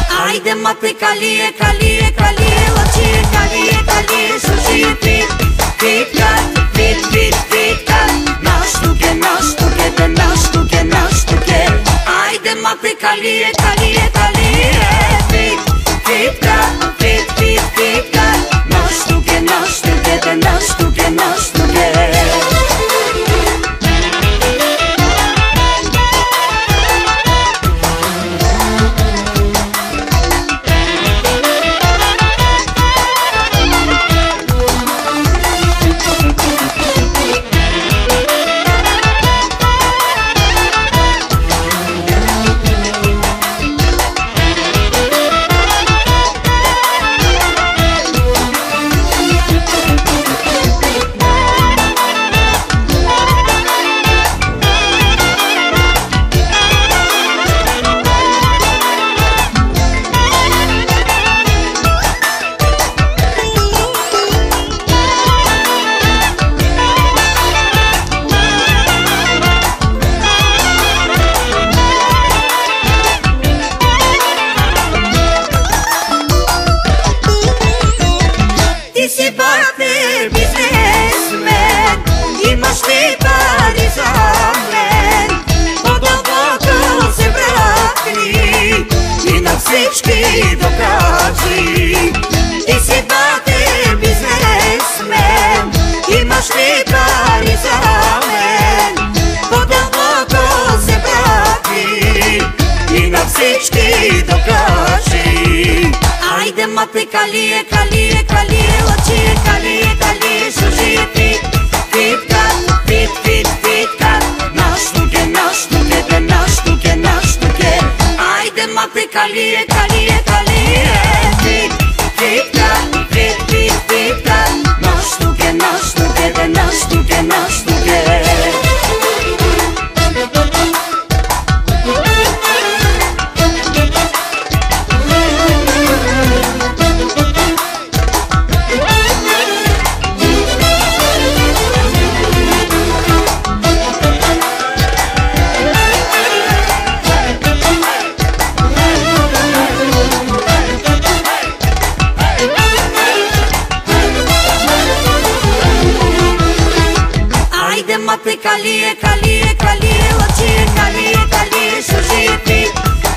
Haide mate calie, calie, calie, ocie calie, calie, sushi fit, fit cat, fit, fit, fit cat. Nastuke, nastuke, te nastuke, nastuke. Haide mate calie, calie, calie, fit, fit cat, fit, fit, fit cat. Nastuke, nastuke, te nastuke, nastuke. Si bate businessman, imashte Parizamlen. Подобато се вратни и на всички докажи. Ти си бате бизнесмен, имаш ли Parizamlen. Подобато се вратни и на всички докажи. Айде мате калие, калие, калие, очие калие, калие, sushi fit, fit cat, fit, fit, fit cat. Наштуке, наштуке, те наштуке, наштуке. Айде мате калие, калие, калие, fit, fit cat, fit, fit, fit cat. Наштуке, наштуке, те наштуке, наштуке. Mate calie, calie, calie, ocie calie, calie, sushi fit,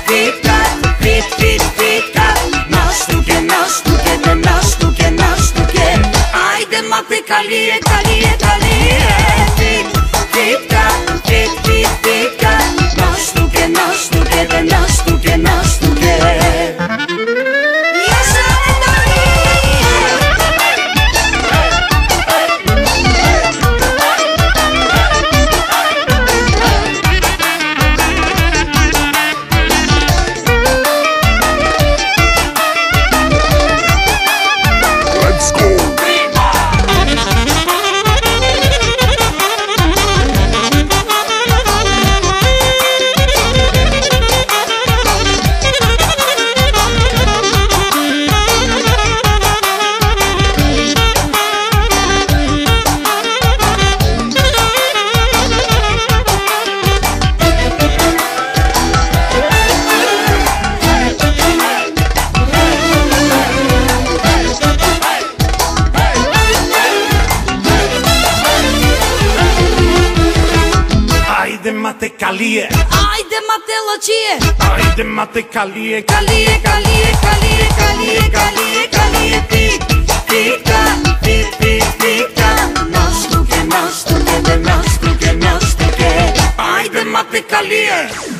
fit cat, fit, fit, fit cat. Nastuke, nastuke, te nastuke, nastuke. Haide mate calie, calie, calie, fit, fit cat, fit, fit, fit cat. Nastuke, nastuke, te nastuke, nastuke. Haide mate calie, haide mate locie, haide mate calie, calie, calie, calie, calie, calie, calie, fit, fit cat, fit, fit, fit cat. Nastuke, nastuke, te nastuke, nastuke. haide mate calie.